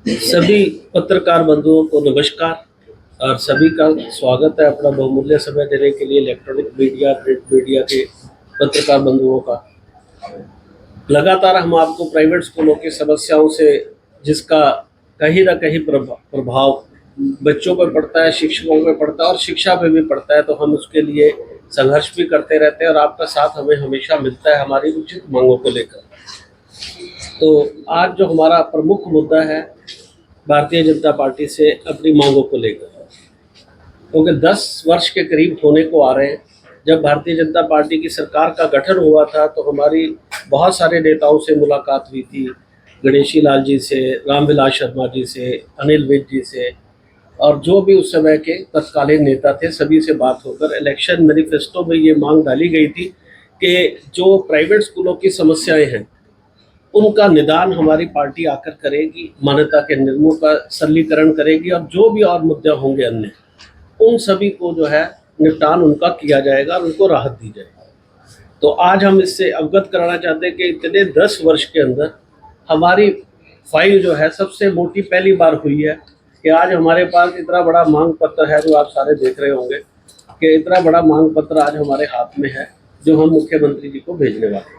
सभी पत्रकार बंधुओं को नमस्कार और सभी का स्वागत है अपना बहुमूल्य समय देने के लिए इलेक्ट्रॉनिक मीडिया, प्रिंट मीडिया के पत्रकार बंधुओं का। लगातार हम आपको प्राइवेट स्कूलों की समस्याओं से, जिसका कहीं ना कहीं प्रभाव बच्चों पर पड़ता है, शिक्षकों पर पड़ता है और शिक्षा पे भी पड़ता है, तो हम उसके लिए संघर्ष भी करते रहते हैं और आपका साथ हमें हमेशा मिलता है हमारी उचित मांगों को लेकर। तो आज जो हमारा प्रमुख मुद्दा है भारतीय जनता पार्टी से अपनी मांगों को लेकर, क्योंकि 10 वर्ष के करीब होने को आ रहे हैं। जब भारतीय जनता पार्टी की सरकार का गठन हुआ था तो हमारी बहुत सारे नेताओं से मुलाकात हुई थी, गणेशी लाल जी से, रामविलास शर्मा जी से, अनिल विज जी से, और जो भी उस समय के तत्कालीन नेता थे सभी से बात होकर इलेक्शन मैनिफेस्टो में ये मांग डाली गई थी कि जो प्राइवेट स्कूलों की समस्याएं हैं उनका निदान हमारी पार्टी आकर करेगी, मान्यता के नियमों का सरलीकरण करेगी और जो भी और मुद्दे होंगे अन्य, उन सभी को जो है निपटान उनका किया जाएगा और उनको राहत दी जाएगी। तो आज हम इससे अवगत कराना चाहते हैं कि इतने 10 वर्ष के अंदर हमारी फाइल जो है सबसे मोटी पहली बार हुई है कि आज हमारे पास इतना बड़ा मांग पत्र है, जो आप सारे देख रहे होंगे कि इतना बड़ा मांग पत्र आज हमारे हाथ में है जो हम मुख्यमंत्री जी को भेजने वाले हैं।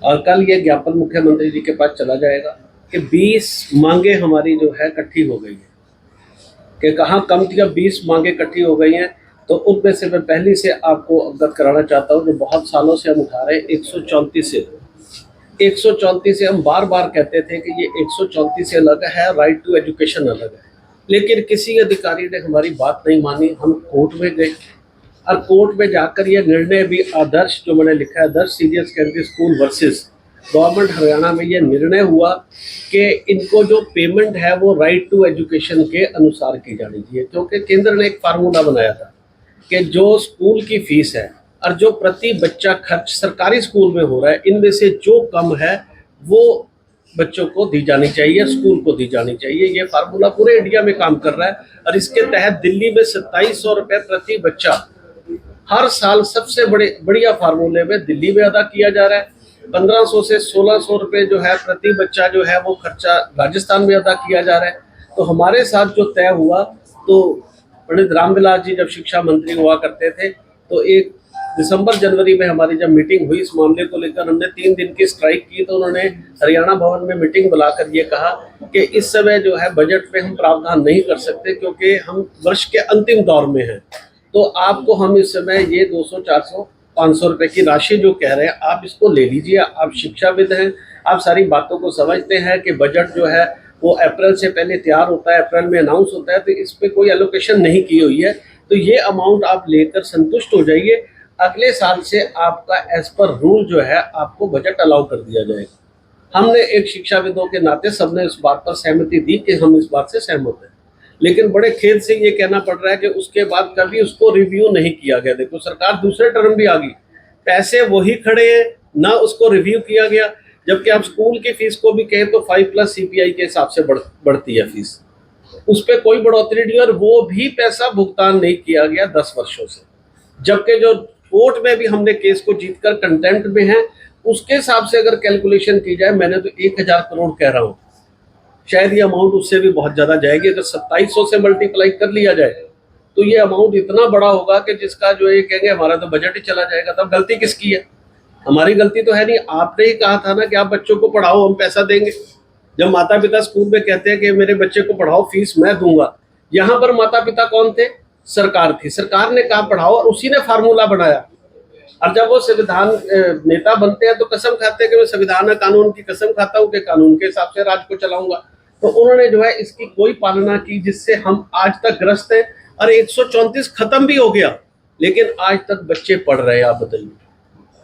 और कल ये ज्ञापन मुख्यमंत्री जी के पास चला जाएगा कि 20 मांगे हमारी जो है इकट्ठी हो गई है, कि कहाँ कम थी, अब 20 मांगे इकट्ठी हो गई हैं। तो उनमें से मैं पहली से आपको अवगत कराना चाहता हूँ, जो बहुत सालों से हम उठा रहे हैं, 134 से हम बार बार कहते थे कि ये 134 से अलग है, राइट टू एजुकेशन अलग है, लेकिन किसी अधिकारी ने हमारी बात नहीं मानी। हम कोर्ट में गए और कोर्ट में जाकर ये निर्णय भी आदर्श, जो मैंने लिखा है, Adarsh senior secondary school versus government Haryana में ये निर्णय हुआ कि इनको जो पेमेंट है वो राइट टू एजुकेशन के अनुसार की जानी चाहिए, क्योंकि केंद्र ने एक फार्मूला बनाया था कि जो स्कूल की फीस है और जो प्रति बच्चा खर्च सरकारी स्कूल में हो रहा है, इनमें से जो कम है वो बच्चों को दी जानी चाहिए, स्कूल को दी जानी चाहिए। ये फार्मूला पूरे इंडिया में काम कर रहा है और इसके तहत दिल्ली में 2700 रुपये प्रति बच्चा हर साल सबसे बढ़िया फार्मूले में दिल्ली में अदा किया जा रहा है। 1500 से 1600 रुपये जो है प्रति बच्चा जो है वो खर्चा राजस्थान में अदा किया जा रहा है। तो हमारे साथ जो तय हुआ, तो पंडित रामविलास जी जब शिक्षा मंत्री हुआ करते थे, तो 1 दिसंबर जनवरी में हमारी जब मीटिंग हुई इस मामले को लेकर, हमने 3 दिन की स्ट्राइक की, तो उन्होंने हरियाणा भवन में मीटिंग बुलाकर ये कहा कि इस समय जो है बजट में हम प्रावधान नहीं कर सकते क्योंकि हम वर्ष के अंतिम दौर में हैं। तो आपको हम इस समय ये 200, 400, 500 रुपए की राशि जो कह रहे हैं आप इसको ले लीजिए। आप शिक्षाविद हैं, आप सारी बातों को समझते हैं कि बजट जो है वो अप्रैल से पहले तैयार होता है, अप्रैल में अनाउंस होता है, तो इस पर कोई एलोकेशन नहीं की हुई है, तो ये अमाउंट आप लेकर संतुष्ट हो जाइए। अगले साल से आपका एज पर रूल जो है आपको बजट अलाउ कर दिया जाएगा। हमने एक शिक्षाविदों के नाते सबने इस बात पर सहमति दी कि हम इस बात से सहमत हैं, लेकिन बड़े खेद से ये कहना पड़ रहा है कि उसके बाद कभी उसको रिव्यू नहीं किया गया। देखो, सरकार दूसरे टर्म भी आ गई, पैसे वही खड़े हैं, ना उसको रिव्यू किया गया। जबकि आप स्कूल की फीस को भी कहें तो 5+ CPI के हिसाब से बढ़ती है फीस, उस पर कोई बढ़ोतरी नहीं, और वो भी पैसा भुगतान नहीं किया गया 10 वर्षों से। जबकि जो कोर्ट में भी हमने केस को जीतकर कंटेंट में है, उसके हिसाब से अगर कैलकुलेशन की जाए, मैंने तो 1000 करोड़ कह रहा हूँ, शायद ये अमाउंट उससे भी बहुत ज़्यादा जाएगी। अगर 2700 से मल्टीप्लाई कर लिया जाए तो ये अमाउंट इतना बड़ा होगा कि जिसका जो ये कहेंगे हमारा तो बजट ही चला जाएगा। तब गलती किसकी है? हमारी गलती तो है नहीं। आपने ही कहा था ना कि आप बच्चों को पढ़ाओ, हम पैसा देंगे। जब माता पिता स्कूल में कहते हैं कि मेरे बच्चे को पढ़ाओ, फीस मैं दूंगा, यहाँ पर माता पिता कौन थे? सरकार थी। सरकार ने कहा पढ़ाओ और उसी ने फार्मूला बनाया। और जब वो संविधान नेता बनते हैं तो कसम खाते हैं कि मैं संविधान कानून की कसम खाता हूँ कि कानून के हिसाब से राज को चलाऊंगा। तो उन्होंने जो है इसकी कोई पालना की, जिससे हम आज तक ग्रस्त हैं। और 134 खत्म भी हो गया, लेकिन आज तक बच्चे पढ़ रहे हैं, आप बताइए।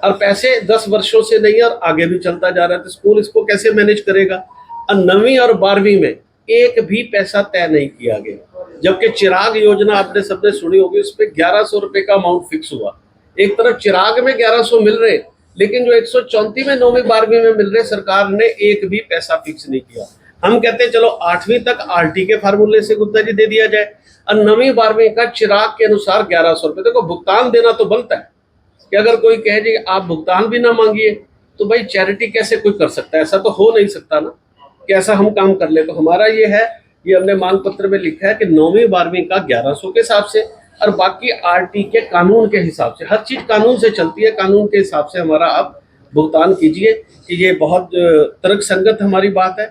और पैसे 10 वर्षों से नहीं और आगे भी चलता जा रहा है, तो स्कूल इसको कैसे मैनेज करेगा? और 9वीं और 12वीं में एक भी पैसा तय नहीं किया गया, जबकि चिराग योजना आपने सबने सुनी होगी, उस पर 1100 रुपए का अमाउंट फिक्स हुआ। एक तरफ चिराग में 1100 मिल रहे, लेकिन जो 134 में 9वीं 12वीं में मिल रहे, सरकार ने एक भी पैसा फिक्स नहीं किया। हम कहते हैं चलो 8वीं तक RT के फार्मूले से गुप्ता जी दे दिया जाए, और 9वीं 12वीं का चिराग के अनुसार 1100 रुपए। देखो, भुगतान देना तो बनता है कि अगर कोई कहे जी आप भुगतान भी ना मांगिए, तो भाई चैरिटी कैसे कोई कर सकता है? ऐसा तो हो नहीं सकता ना। कि ऐसा हम काम कर ले। तो हमारा ये है, ये हमने मांग पत्र में लिखा है कि 9वीं 12वीं का 1100 के हिसाब से और बाकी आरटी के कानून के हिसाब से, हर चीज कानून से चलती है, कानून के हिसाब से हमारा आप भुगतान कीजिए कि ये बहुत तर्कसंगत हमारी बात है।